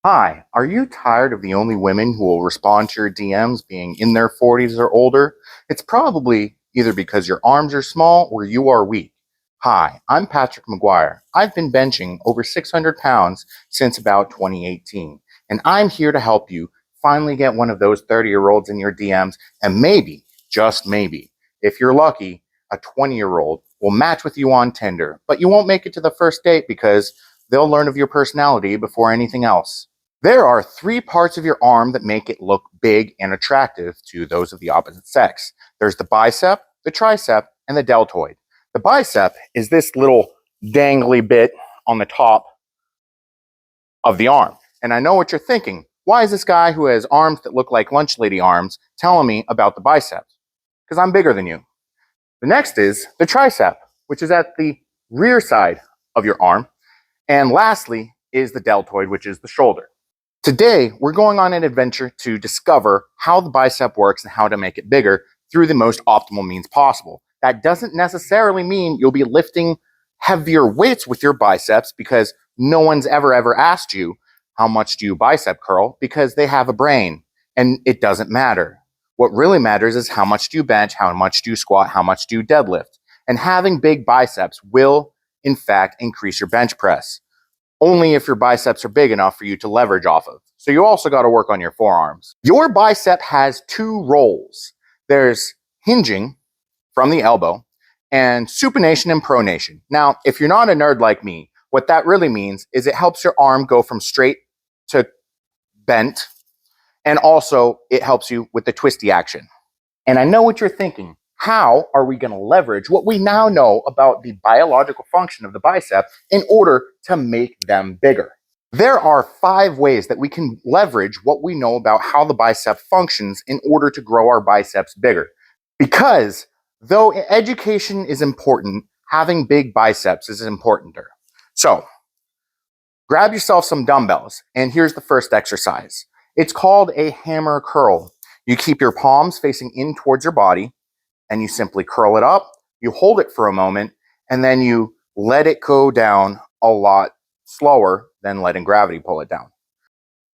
Hi, are you tired of the only women who will respond to your DMs being in their 40s or older? It's probably either because your arms are small or you are weak. Hi, I'm Patrick McGuire. I've been benching over 600 pounds since about 2018, and I'm here to help you finally get one of those 30-year-olds in your DMs, and maybe, just maybe, if you're lucky, a 20-year-old will match with you on Tinder, but you won't make it to the first date because they'll learn of your personality before anything else. There are three parts of your arm that make it look big and attractive to those of the opposite sex. There's the bicep, the tricep, and the deltoid. The bicep is this little dangly bit on the top of the arm. And I know what you're thinking. Why is this guy who has arms that look like lunch lady arms telling me about the biceps? Because I'm bigger than you. The next is the tricep, which is at the rear side of your arm. And lastly is the deltoid, which is the shoulder. Today, we're going on an adventure to discover how the bicep works and how to make it bigger through the most optimal means possible. That doesn't necessarily mean you'll be lifting heavier weights with your biceps, because no one's ever asked you, how much do you bicep curl? Because they have a brain and it doesn't matter. What really matters is how much do you bench, how much do you squat, how much do you deadlift. And having big biceps will, in fact, increase your bench press. Only if your biceps are big enough for you to leverage off of. So you also got to work on your forearms. Your bicep has two roles. There's hinging from the elbow and supination and pronation. Now, if you're not a nerd like me, what that really means is it helps your arm go from straight to bent, and also it helps you with the twisty action. And I know what you're thinking. How are we going to leverage what we now know about the biological function of the bicep in order to make them bigger? There are 5 ways that we can leverage what we know about how the bicep functions in order to grow our biceps bigger. Because though education is important, having big biceps is importanter. So, grab yourself some dumbbells, and here's the first exercise. It's called a hammer curl. You keep your palms facing in towards your body, and you simply curl it up, you hold it for a moment, and then you let it go down a lot slower than letting gravity pull it down.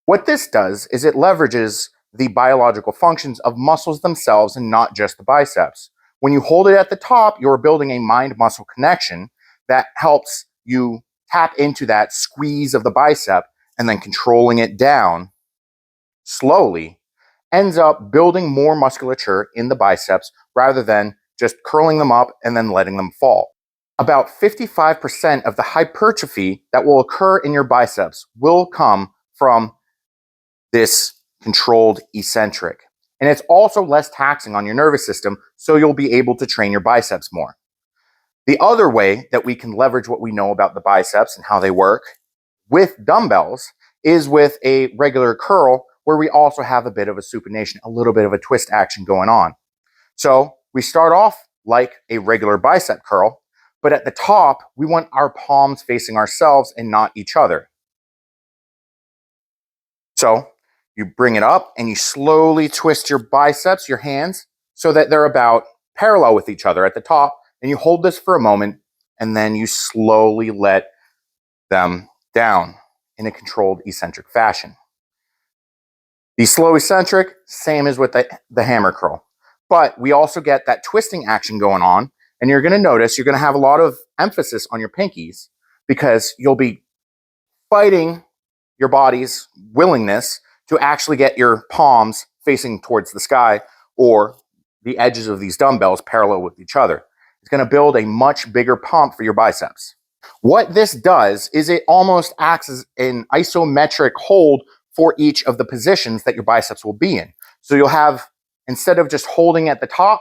What this does is it leverages the biological functions of muscles themselves and not just the biceps. When you hold it at the top, you're building a mind-muscle connection that helps you tap into that squeeze of the bicep, and then controlling it down slowly ends up building more musculature in the biceps rather than just curling them up and then letting them fall. About 55% of the hypertrophy that will occur in your biceps will come from this controlled eccentric. And it's also less taxing on your nervous system, so you'll be able to train your biceps more. The other way that we can leverage what we know about the biceps and how they work with dumbbells is with a regular curl, where we also have a bit of a supination, a little bit of a twist action going on. So we start off like a regular bicep curl, but at the top, we want our palms facing ourselves and not each other. So you bring it up and you slowly twist your biceps, your hands, so that they're about parallel with each other at the top, and you hold this for a moment, and then you slowly let them down in a controlled eccentric fashion. The slow eccentric, same as with the hammer curl. But we also get that twisting action going on, and you're going to notice you're going to have a lot of emphasis on your pinkies, because you'll be fighting your body's willingness to actually get your palms facing towards the sky or the edges of these dumbbells parallel with each other. It's going to build a much bigger pump for your biceps. What this does is it almost acts as an isometric hold for each of the positions that your biceps will be in. So you'll have, instead of just holding at the top,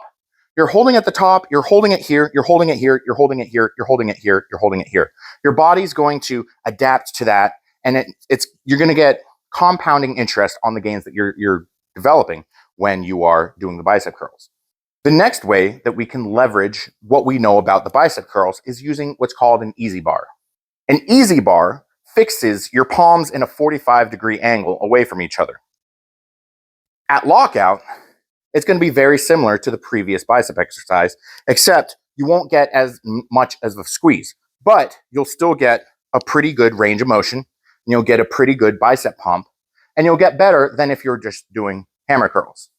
you're holding at the top, you're holding it here, you're holding it here, you're holding it here, you're holding it here, you're holding it here. Your body's going to adapt to that, and you're going to get compounding interest on the gains that you're developing when you are doing the bicep curls. The next way that we can leverage what we know about the bicep curls is using what's called an easy bar. An easy bar fixes your palms in a 45-degree angle away from each other. At lockout, it's going to be very similar to the previous bicep exercise, except you won't get as much as the squeeze, but you'll still get a pretty good range of motion. and you'll get a pretty good bicep pump, and you'll get better than if you're just doing hammer curls.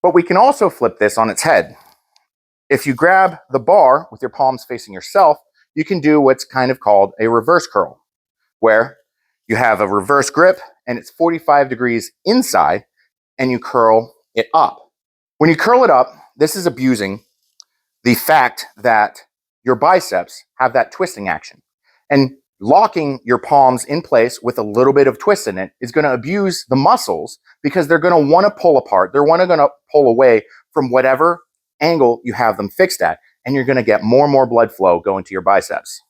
But we can also flip this on its head. If you grab the bar with your palms facing yourself, you can do what's kind of called a reverse curl, where you have a reverse grip and it's 45 degrees inside and you curl it up. When you curl it up, this is abusing the fact that your biceps have that twisting action. And locking your palms in place with a little bit of twist in it is going to abuse the muscles because they're going to want to pull apart. They're going to pull away from whatever angle you have them fixed at, and you're going to get more and more blood flow going to your biceps.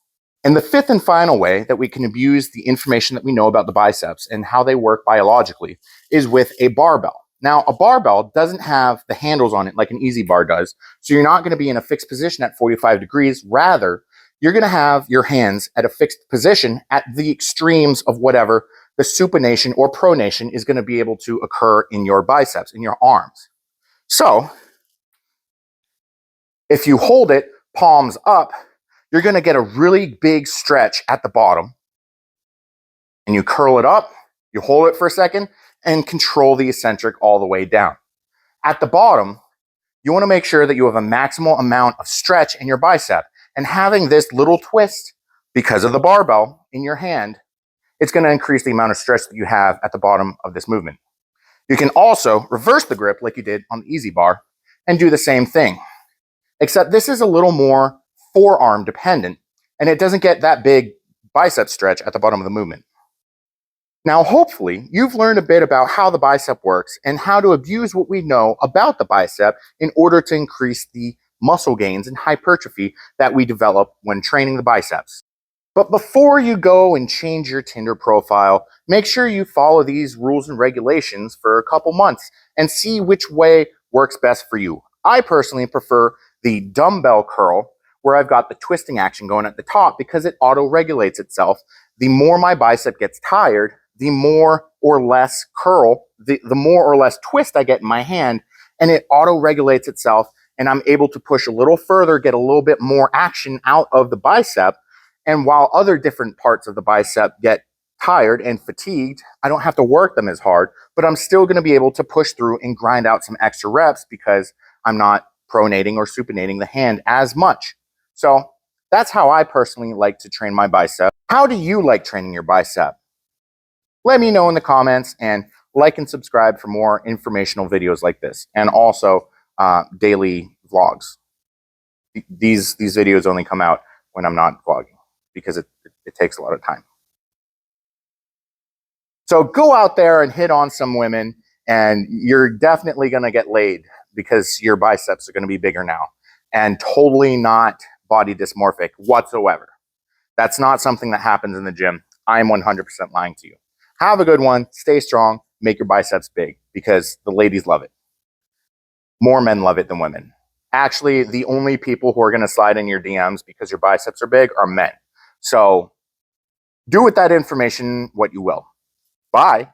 And the fifth and final way that we can abuse the information that we know about the biceps and how they work biologically is with a barbell. Now, a barbell doesn't have the handles on it like an easy bar does, so you're not going to be in a fixed position at 45 degrees. Rather, you're going to have your hands at a fixed position at the extremes of whatever the supination or pronation is going to be able to occur in your biceps, in your arms. So, if you hold it palms up, you're going to get a really big stretch at the bottom, and you curl it up, you hold it for a second, and control the eccentric all the way down. At the bottom, you want to make sure that you have a maximal amount of stretch in your bicep, and having this little twist because of the barbell in your hand, it's going to increase the amount of stretch that you have at the bottom of this movement. You can also reverse the grip like you did on the easy bar and do the same thing, except this is a little more forearm dependent, and it doesn't get that big bicep stretch at the bottom of the movement. Now, hopefully, you've learned a bit about how the bicep works and how to abuse what we know about the bicep in order to increase the muscle gains and hypertrophy that we develop when training the biceps. But before you go and change your Tinder profile, make sure you follow these rules and regulations for a couple months and see which way works best for you. I personally prefer the dumbbell curl, where I've got the twisting action going at the top because it auto-regulates itself. The more my bicep gets tired, the more or less curl, the more or less twist I get in my hand, and it auto-regulates itself, and I'm able to push a little further, get a little bit more action out of the bicep. And while other different parts of the bicep get tired and fatigued, I don't have to work them as hard, but I'm still going to be able to push through and grind out some extra reps because I'm not pronating or supinating the hand as much. So that's how I personally like to train my bicep. How do you like training your bicep? Let me know in the comments, and like and subscribe for more informational videos like this, and also daily vlogs. These videos only come out when I'm not vlogging because it takes a lot of time. So go out there and hit on some women, and you're definitely going to get laid because your biceps are going to be bigger now, and totally not body dysmorphic whatsoever. That's not something that happens in the gym. I'm 100% lying to you. Have a good one. Stay strong. Make your biceps big because the ladies love it. More men love it than women. Actually, the only people who are going to slide in your DMs because your biceps are big are men. So do with that information what you will. Bye.